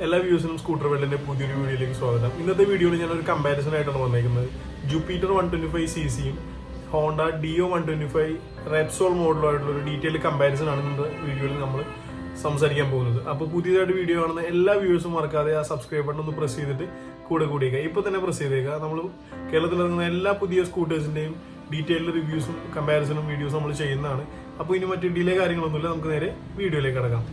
എല്ലാ വ്യൂസിനും സ്കൂട്ടർ വേൾഡിന്റെ പുതിയൊരു വീഡിയോയിലേക്ക് സ്വാഗതം. ഇന്നത്തെ വീഡിയോയിൽ ഞാനൊരു കമ്പാരിസൺ ആയിട്ടാണ് വന്നേക്കുന്നത്. Jupiter 125cc Honda deo 125 Repsol മോഡലുമായിട്ടുള്ള ഒരു ഡീറ്റെയിൽഡ് കമ്പാരിസൺ ആണ് ഇന്നത്തെ വീഡിയോയിൽ നമ്മൾ സംസാരിക്കാൻ പോകുന്നത്. അപ്പോൾ പുതിയതായിട്ട് വീഡിയോ കാണുന്ന എല്ലാ വ്യൂസും മറക്കാതെ ആ സബ്സ്ക്രൈബ് ബട്ടൺ ഒന്ന് പ്രസ് ചെയ്തിട്ട് കൂടിയേക്കുക. ഇപ്പോൾ തന്നെ പ്രസ് ചെയ്തേക്കുക. നമ്മൾ കേരളത്തിൽ ഇറങ്ങുന്ന എല്ലാ പുതിയ സ്കൂട്ടേഴ്സിന്റെയും ഡീറ്റെയിൽഡ് റിവ്യൂസും കമ്പാരിസണും വീഡിയോസും നമ്മൾ ചെയ്യുന്നതാണ്. അപ്പോൾ ഇനി മറ്റു ഡിലേ കാര്യങ്ങളൊന്നുമില്ല, നമുക്ക് നേരെ വീഡിയോയിലേക്ക് കിടക്കാം.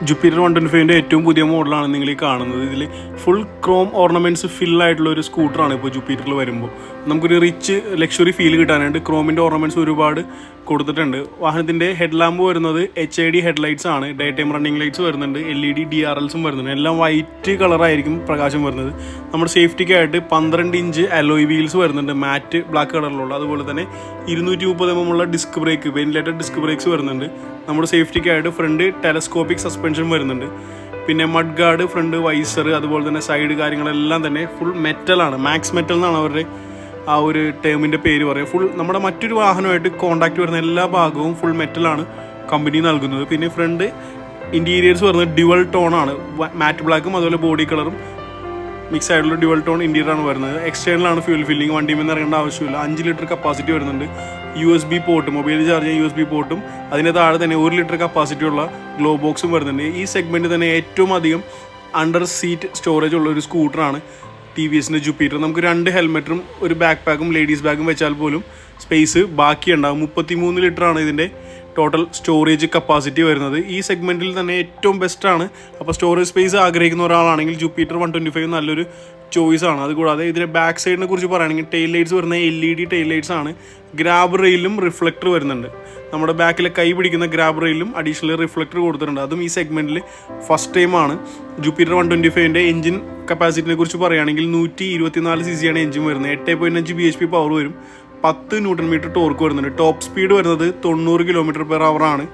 ജൂപ്പിറ്റർ 125ന്റെ ഏറ്റവും പുതിയ മോഡലാണ് നിങ്ങൾ ഈ കാണുന്നത്. ഇതിൽ ഫുൾ ക്രോം ഓർണമെന്റ്സ് ഫില്ലായിട്ടുള്ള ഒരു സ്കൂട്ടറാണ് ഇപ്പോൾ ജൂപ്പിറ്ററിൽ വരുമ്പോൾ. നമുക്കൊരു റിച്ച് ലക്ഷറി ഫീൽ കിട്ടാനായിട്ട് ക്രോമിൻ്റെ ഓർണമെന്റ്സ് ഒരുപാട് കൊടുത്തിട്ടുണ്ട്. വാഹനത്തിൻ്റെ ഹെഡ് ലാമ്പ് വരുന്നത് HID ഹെഡ്ലൈറ്റ്സ് ആണ്. ഡേ ടൈം റണ്ണിങ് ലൈറ്റ്സ് വരുന്നുണ്ട്, LED DRLസും വരുന്നുണ്ട്. എല്ലാം വൈറ്റ് കളറായിരിക്കും പ്രകാശം വരുന്നത്. നമ്മുടെ സേഫ്റ്റിക്കായിട്ട് 12 ഇഞ്ച് അലോയ് വീൽസ് വരുന്നുണ്ട്, മാറ്റ് ബ്ലാക്ക് കളറിലുള്ള. അതുപോലെ തന്നെ 230 mm ഉള്ള disc brake, ventilated disk breaks വരുന്നുണ്ട്. നമ്മുടെ സേഫ്റ്റിക്കായിട്ട് ഫ്രണ്ട് ടെലസ്കോപ്പിക് സസ്പെൻഷൻ വരുന്നുണ്ട്. പിന്നെ മഡ് ഗാർഡ്, ഫ്രണ്ട് വൈസർ, അതുപോലെ തന്നെ സൈഡ് കാര്യങ്ങളെല്ലാം തന്നെ ഫുൾ മെറ്റലാണ്. മാക്സ് മെറ്റൽ എന്നാണ് അവരുടെ ആ ഒരു ടേമിൻ്റെ പേര് പറയുക. ഫുൾ നമ്മുടെ മറ്റൊരു വാഹനമായിട്ട് കോണ്ടാക്ട് വരുന്ന എല്ലാ ഭാഗവും ഫുൾ മെറ്റലാണ് കമ്പനി നൽകുന്നത്. പിന്നെ ഫ്രണ്ട് ഇൻറ്റീരിയേഴ്സ് വരുന്നത് ഡ്യുവൽ ടോണാണ്. മാറ്റ് ബ്ലാക്കും അതുപോലെ ബോഡി കളറും മിക്സ് ആയിട്ടുള്ള ഡ്യുവൽ ടോൺ ഇൻറ്റീരിയറാണ് വരുന്നത്. എക്സ്റ്റേണലാണ് ഫ്യൂൽ ഫില്ലിങ്. വണ്ടിയിൽ നിന്ന് ഇറങ്ങേണ്ട ആവശ്യമില്ല. 5 ലിറ്റർ കപ്പാസിറ്റി വരുന്നുണ്ട്. USB പോർട്ട്, മൊബൈൽ ചാർജ് ചെയ്യാൻ USB പോർട്ടും അതിൻ്റെ താഴെ തന്നെ 1 ലിറ്റർ കപ്പാസിറ്റി ഉള്ള ഗ്ലോ ബോക്സും വരുന്നുണ്ട്. ഈ സെഗ്മെൻറ്റ് തന്നെ ഏറ്റവും അധികം അണ്ടർ സീറ്റ് സ്റ്റോറേജ് ഉള്ള ഒരു സ്കൂട്ടറാണ് TVSന്റെ ജൂപ്പിറ്റർ. നമുക്ക് 2 ഹെൽമെറ്റും ഒരു ബാക്ക് പാക്കും ലേഡീസ് ബാഗും വെച്ചാൽ പോലും സ്പേസ് ബാക്കിയുണ്ടാകും. 33 ലിറ്ററാണ് ഇതിൻ്റെ ടോട്ടൽ സ്റ്റോറേജ് കപ്പാസിറ്റി വരുന്നത്. ഈ സെഗ്മെൻറ്റിൽ തന്നെ ഏറ്റവും ബെസ്റ്റാണ്. അപ്പോൾ സ്റ്റോറേജ് സ്പേസ് ആഗ്രഹിക്കുന്ന ഒരാളാണെങ്കിൽ ജൂപ്പിറ്റർ 125 നല്ലൊരു ചോയ്സാണ്. അതുകൂടാതെ ഇതിൻ്റെ ബാക്ക് സൈഡിനെ കുറിച്ച് പറയുകയാണെങ്കിൽ ടെയിൽ ലൈറ്റ്സ് വരുന്ന LED ടെയിൽ ലൈറ്റ്സ് ആണ്. ഗ്രാബ് റെയിലും റിഫ്ലക്ടർ വരുന്നുണ്ട്. നമ്മുടെ ബാക്കിലെ കൈ പിടിക്കുന്ന ഗ്രാബ് റെയിലും അഡീഷണൽ റിഫ്ലക്ടർ കൊടുത്തിട്ടുണ്ട്. അതും ഈ സെഗ്മെൻറ്റിൽ ഫസ്റ്റ് ടൈമാണ്. ജൂപ്പിറ്റർ 125ൻ്റെ എഞ്ചിൻ കപ്പാസിറ്റിനെ കുറിച്ച് പറയുകയാണെങ്കിൽ 124cc ആണ് എഞ്ചിൻ വരുന്നത്. 8.5 bhp പവർ വരും. 10 Nm ടോർക്ക് വരുന്നുണ്ട്. ടോപ്പ് സ്പീഡ് വരുന്നത് 90 km/h ആണ്.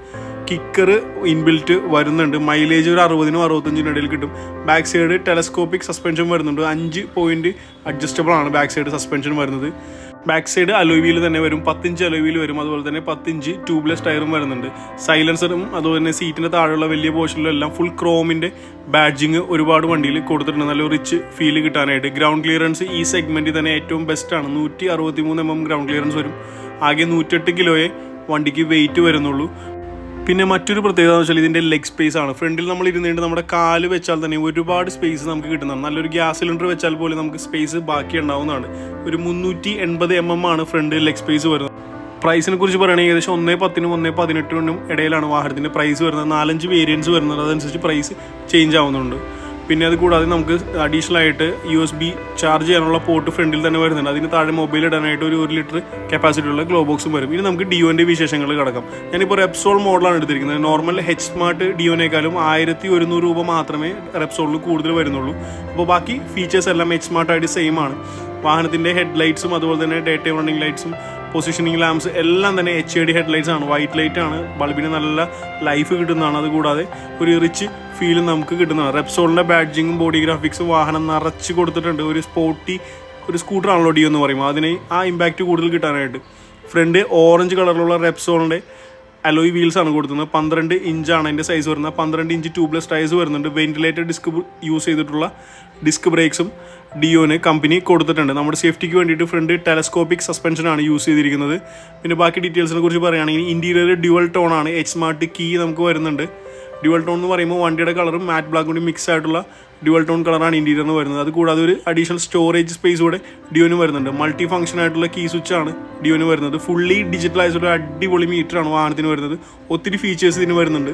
കിക്കർ ഇൻബിൽറ്റ് വരുന്നുണ്ട്. മൈലേജ് ഒരു 60-65 ഇടയിൽ കിട്ടും. ബാക്ക് സൈഡ് ടെലസ്കോപ്പിക് സസ്പെൻഷൻ വരുന്നുണ്ട്. 5 പോയിന്റ് അഡ്ജസ്റ്റബിൾ ആണ് ബാക്ക് സൈഡ് സസ്പെൻഷൻ വരുന്നത്. ബാക്ക് സൈഡ് അലോയ് വീൽ തന്നെ വരും. 10 ഇഞ്ച് അലോയ് വീൽ വരും. അതുപോലെ തന്നെ 10 ഇഞ്ച് ട്യൂബ്ലെസ് ടയറും വരുന്നുണ്ട്. സൈലൻസറും അതുപോലെ തന്നെ സീറ്റിൻ്റെ താഴെയുള്ള വലിയ പോർഷനിലും എല്ലാം ഫുൾ ക്രോമിൻ്റെ ബാഡ്ജിങ് ഒരുപാട് വണ്ടിയിൽ കൊടുത്തിട്ടുണ്ട്, നല്ല റിച്ച് ഫീൽ കിട്ടാനായിട്ട്. ഗ്രൗണ്ട് ക്ലിയറൻസ് ഈ സെഗ്മെൻറ്റിൽ തന്നെ ഏറ്റവും ബെസ്റ്റാണ്. 163 mm ഗ്രൗണ്ട് ക്ലിയറൻസ് വരും. ആകെ 108 കിലോയെ വണ്ടിക്ക് വെയിറ്റ് വരുന്നുള്ളൂ. പിന്നെ മറ്റൊരു പ്രത്യേകത എന്ന് വെച്ചാൽ ഇതിൻ്റെ ലെഗ് സ്പേസ് ആണ്. ഫ്രണ്ടിൽ നമ്മൾ ഇരുന്നിട്ട് നമ്മുടെ കാല് വെച്ചാൽ തന്നെ ഒരുപാട് സ്പേസ് നമുക്ക് കിട്ടുന്നതാണ്. നല്ലൊരു ഗ്യാസ് സിലിണ്ടർ വെച്ചാൽ പോലും നമുക്ക് സ്പേസ് ബാക്കി ഉണ്ടാവുന്നതാണ്. ഒരു 380 mm ആണ് ഫ്രണ്ട് ലെഗ് സ്പേസ് വരുന്നത്. പ്രൈസിനെ കുറിച്ച് പറയുകയാണെങ്കിൽ ഏകദേശം 1.10 1.18 ഇടയിലാണ് വാഹനത്തിൻ്റെ പ്രൈസ് വരുന്നത്. 4-5 വേരിയൻസ് വരുന്നത്. അതനുസരിച്ച് പ്രൈസ് ചേഞ്ച് ആവുന്നുണ്ട്. പിന്നെ അത് കൂടാതെ നമുക്ക് അഡീഷണൽ ആയിട്ട് USB ചാർജ് ചെയ്യാനുള്ള പോർട്ട് ഫ്രണ്ടിൽ തന്നെ വരുന്നുണ്ട്. അതിന് താഴെ മൊബൈൽ ഇടാനായിട്ട് ഒരു 1 ലിറ്റർ കപ്പാസിറ്റി ഉള്ള ഗ്ലോ ബോക്സും വരും. ഇനി നമുക്ക് ഡിയോൻ്റെ വിശേഷങ്ങൾ കിടക്കാം. ഞാനിപ്പോൾ റെപ്സോൾ മോഡലാണ് എടുത്തിരിക്കുന്നത്. നോർമൽ H സ്മാർട്ട് ഡിയോനേക്കാളും 1100 രൂപ മാത്രമേ റെപ്സോളിൽ കൂടുതൽ വരുന്നുള്ളൂ. അപ്പോൾ ബാക്കി ഫീച്ചേഴ്സ് എല്ലാം H സ്മാർട്ടായിട്ട് സെയിം ആണ്. വാഹനത്തിൻ്റെ ഹെഡ് ലൈറ്റ്സും അതുപോലെ തന്നെ ഡേ ടൈം റണ്ണിങ് ലൈറ്റ്സും പൊസിഷനിങ് ലാംപ്സ് എല്ലാം തന്നെ HID ഹെഡ്ലൈറ്റ്സ് ആണ്. വൈറ്റ് ലൈറ്റ് ആണ്. ബൾബിന് നല്ല ലൈഫ് കിട്ടുന്നതാണ്. അതുകൂടാതെ ഒരു റിച്ച് ഫീലും നമുക്ക് കിട്ടുന്നതാണ്. റെപ്സോളിൻ്റെ ബാഡ്ജിങ്ങും ബോഡി ഗ്രാഫിക്സും വാഹനം നിറച്ച് കൊടുത്തിട്ടുണ്ട്. ഒരു സ്പോർട്ടി ഒരു സ്കൂട്ടറാണല്ലോ ഡിയോ എന്ന് പറയുമ്പോൾ അതിന് ആ ഇമ്പാക്റ്റ് കൂടുതൽ കിട്ടാനായിട്ട്. ഫ്രണ്ട് ഓറഞ്ച് കളറിലുള്ള റെപ്സോളിൻ്റെ അലോയ് വീൽസ് ആണ് കൊടുക്കുന്നത്. 12 ഇഞ്ചാണ് അതിൻ്റെ സൈസ് വരുന്നത്. 12 ഇഞ്ച് ട്യൂബ്ലെസ് ടയേഴ്സ് വരുന്നുണ്ട്. വെന്റിലേറ്റഡ് ഡിസ്ക് യൂസ് ചെയ്തിട്ടുള്ള ഡിസ്ക് ബ്രേക്സും ഡിയോന് കമ്പനി കൊടുത്തിട്ടുണ്ട്. നമ്മുടെ സേഫ്റ്റിക്ക് വേണ്ടിയിട്ട് ഫ്രണ്ട് ടെലസ്കോപ്പിക് സസ്പെൻഷനാണ് യൂസ് ചെയ്തിരിക്കുന്നത്. പിന്നെ ബാക്കി ഡീറ്റെയിൽസിനെ കുറിച്ച് പറയുകയാണെങ്കിൽ ഇൻറ്റീരിയർ ഡ്യുവൽ ടോൺ ആണ്. H സ്മാർട്ട് കീ നമുക്ക് വരുന്നുണ്ട്. ഡ്യുവൽ ടോൺ എന്ന് പറയുമ്പോൾ വണ്ടിയുടെ കളറും മാറ്റ് ബ്ലാക്കും കൂടി മിക്സ് ആയിട്ടുള്ള ഡ്യുവൽ ടോൺ കളറാണ് ഇൻറ്റീരിയറിന് വരുന്നത്. അത് കൂടാതെ ഒരു അഡീഷണൽ സ്റ്റോറേജ് സ്പേസ് കൂടെ ഡിയോന് വരുന്നുണ്ട്. മൾട്ടി ഫംഗ്ഷൻ ആയിട്ടുള്ള കീ സ്വിച്ച് ആണ് ഡിയോന് വരുന്നത്. ഫുള്ളി ഡിജിറ്റലൈസ്ഡ് ഒരു അടിപൊളി മീറ്ററാണ് വാഹനത്തിന് വരുന്നത്. ഒത്തിരി ഫീച്ചേഴ്സ് ഇതിന് വരുന്നുണ്ട്.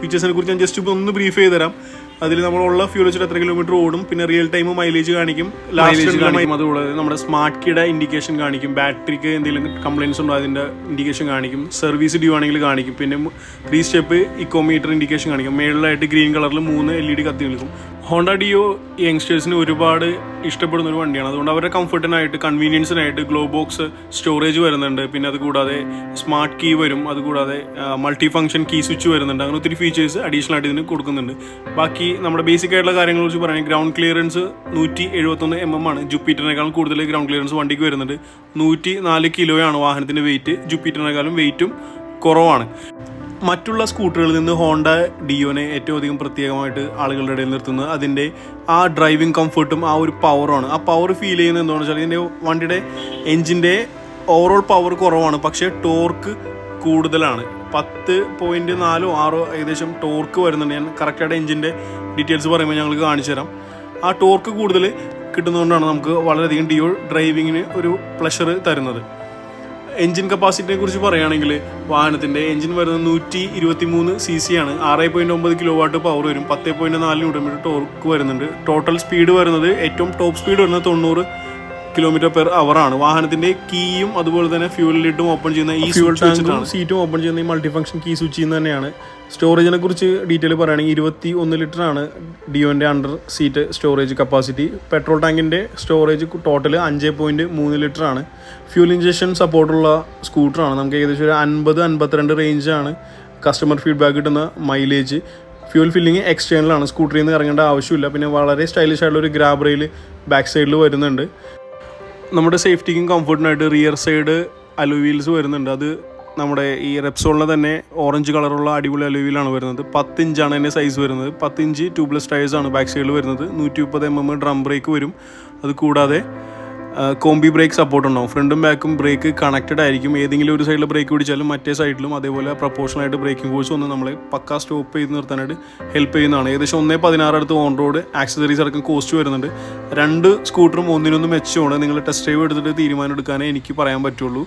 ഫീച്ചേഴ്സിനെ കുറിച്ച് ഞാൻ ജസ്റ്റ് ഒന്ന് ബ്രീഫ് ചെയ്ത് തരാം. അതിൽ നമ്മളുള്ള ഫ്യൂൽ വെച്ചിട്ട് എത്ര കിലോമീറ്റർ ഓടും, പിന്നെ റിയൽ ടൈം മൈലേജ് കാണിക്കും, അതുകൂടാതെ നമ്മുടെ സ്മാർട്ട് കീയുടെ ഇൻഡിക്കേഷൻ കാണിക്കും, ബാറ്ററിക്ക് എന്തെങ്കിലും കംപ്ലയിൻസ് ഉണ്ടോ അതിൻ്റെ ഇൻഡിക്കേഷൻ കാണിക്കും, സർവീസ് ഡ്യൂ ആണെങ്കിൽ കാണിക്കും, പിന്നെ 3 സ്റ്റെപ്പ് ഇക്കോമീറ്റർ ഇൻഡിക്കേഷൻ കാണിക്കും. മേളിലായിട്ട് ഗ്രീൻ കളറിൽ 3 LED കത്തി നിൽക്കും. ഹോണ്ട ഡിയോ യങ്സ്റ്റേഴ്സിന് ഒരുപാട് ഇഷ്ടപ്പെടുന്ന ഒരു വണ്ടിയാണ്. അതുകൊണ്ട് അവരുടെ കംഫർട്ടിനായിട്ട് കൺവീനിയൻസിനായിട്ട് ഗ്ലോ ബോക്സ് സ്റ്റോറേജ് വരുന്നുണ്ട്. പിന്നെ അതുകൂടാതെ സ്മാർട്ട് കീ വരും. അതുകൂടാതെ മൾട്ടി ഫംഗ്ഷൻ കീ സ്വിച്ച് വരുന്നുണ്ട്. അങ്ങനെ ഒത്തിരി ഫീച്ചേഴ്സ് അഡീഷണൽ ആയിട്ട് ഇതിന് കൊടുക്കുന്നുണ്ട്. ബാക്കി നമ്മുടെ ബേസിക് ആയിട്ടുള്ള കാര്യങ്ങളെ കുറിച്ച് പറയുകയാണെങ്കിൽ ഗ്രൗണ്ട് ക്ലിയറൻസ് 171 mm ആണ്. ജൂപ്പിറ്ററിനേക്കാളും കൂടുതൽ ഗ്രൗണ്ട് ക്ലിയറൻസ് വണ്ടിക്ക് വരുന്നുണ്ട്. 104 കിലോയാണ് വാഹനത്തിൻ്റെ വെയിറ്റ്. ജൂപ്പിറ്ററിനേക്കാളും വെയിറ്റും കുറവാണ്. മറ്റുള്ള സ്കൂട്ടറുകളിൽ നിന്ന് ഹോണ്ട ഡിയോനെ ഏറ്റവും അധികം പ്രത്യേകമായിട്ട് ആളുകളുടെ ഇടയിൽ നിർത്തുന്നത് അതിൻ്റെ ആ ഡ്രൈവിംഗ് കംഫർട്ടും ആ ഒരു പവറാണ്. ആ പവർ ഫീൽ ചെയ്യുന്നത് എന്താണെന്ന് വെച്ചാൽ ഇതിൻ്റെ വണ്ടിയുടെ എൻജിൻ്റെ ഓവറോൾ പവർ കുറവാണ്, പക്ഷേ ടോർക്ക് കൂടുതലാണ്. 10.4 6 ഏകദേശം ടോർക്ക് വരുന്നുണ്ട്. ഞാൻ കറക്റ്റായിട്ട് എൻജിൻ്റെ ഡീറ്റെയിൽസ് പറയുമ്പോൾ ഞങ്ങൾക്ക് കാണിച്ചു തരാം. ആ ടോർക്ക് കൂടുതൽ കിട്ടുന്നതുകൊണ്ടാണ് നമുക്ക് വളരെയധികം ഡിയോ ഡ്രൈവിങ്ങിന് ഒരു പ്ലഷർ തരുന്നത്. എൻജിൻ കപ്പാസിറ്റിയെ കുറിച്ച് പറയുകയാണെങ്കിൽ വാഹനത്തിൻ്റെ എൻജിൻ വരുന്നത് 123 cc ആണ്. 6.9 kW പവർ വരും. 10.4 Nm ടോർക്ക് വരുന്നുണ്ട്. ടോട്ടൽ സ്പീഡ് വരുന്നത് ഏറ്റവും ടോപ്പ് സ്പീഡ് വരുന്നത് 90 km/h ആണ്. വാഹനത്തിൻ്റെ കീയും അതുപോലെ തന്നെ ഫ്യൂൽ ലിഡും ഓപ്പൺ ചെയ്യുന്ന ഈ ഫ്യൂൽ ടാങ്കും സീറ്റും ഓപ്പൺ ചെയ്യുന്ന ഈ മൾട്ടി ഫംഗ്ഷൻ കീ സ്വിച്ച് തന്നെയാണ്. സ്റ്റോറേജിനെ കുറിച്ച് ഡീറ്റെയിൽ പറയുകയാണെങ്കിൽ 21 ലിറ്ററാണ് ഡിയോൻ്റെ under seat storage capacity. Petrol ടാങ്കിൻ്റെ സ്റ്റോറേജ് ടോട്ടൽ 5.3 ലിറ്ററാണ്. ഫ്യൂൽ ഇഞ്ചക്ഷൻ സപ്പോർട്ടുള്ള സ്കൂട്ടറാണ്. നമുക്ക് ഏകദേശം ഒരു 50-52 റേഞ്ചാണ് കസ്റ്റമർ ഫീഡ്ബാക്ക് കിട്ടുന്ന മൈലേജ്. ഫ്യൂൽ ഫില്ലിങ് എക്സ്റ്റേണലാണ്, സ്കൂട്ടറിൽ നിന്ന് ഇറങ്ങേണ്ട ആവശ്യമില്ല. പിന്നെ വളരെ സ്റ്റൈലിഷ് ആയിട്ടുള്ള ഒരു ഗ്രാബ് റെയിൽ ബാക്ക് സൈഡിൽ വരുന്നുണ്ട്. നമ്മുടെ സേഫ്റ്റിക്കും കംഫർട്ടിനായിട്ട് റിയർ സൈഡ് അലോയ് വീൽസ് വരുന്നുണ്ട്. അത് നമ്മുടെ ഈ റെപ്സോളിലെ തന്നെ ഓറഞ്ച് കളറുള്ള അടിപൊളി അലോയ് വീലാണ് വരുന്നത്. 10 ഇഞ്ചാണ് അതിൻ്റെ സൈസ് വരുന്നത്. 10 ഇഞ്ച് ട്യൂബ്ലെസ് ടയേഴ്സാണ് ബാക്ക് സൈഡിൽ വരുന്നത്. 130 mm ഡ്രം ബ്രേക്ക് വരും. അത് കൂടാതെ കോംബി ബ്രേക്ക് സപ്പോർട്ട് ഉണ്ടാവും. ഫ്രണ്ടും ബാക്കും ബ്രേക്ക് കണക്റ്റഡ് ആയിരിക്കും. ഏതെങ്കിലും ഒരു സൈഡിൽ ബ്രേക്ക് പിടിച്ചാലും മറ്റേ സൈഡിലും അതേപോലെ പ്രൊപ്പോർഷണലായിട്ട് ബ്രേക്കിംഗ് ഫോഴ്സ് വന്ന് നമ്മളെ പക്കാ സ്റ്റോപ്പ് ചെയ്ത് നിർത്താനായിട്ട് ഹെൽപ്പ് ചെയ്യുന്നതാണ്. ഏകദേശം 1.16 അടുത്ത് ഓൺ റോഡ് ആക്സസറീസ് അടക്കം കോസ്റ്റ് വരുന്നുണ്ട്. 2 സ്കൂട്ടറും ഒന്നിനൊന്നും മെച്ചമാണ്. നിങ്ങൾ ടെസ്റ്റ് ഡ്രൈവ് എടുത്തിട്ട് തീരുമാനം എടുക്കാനേ എനിക്ക് പറയാൻ പറ്റുള്ളൂ.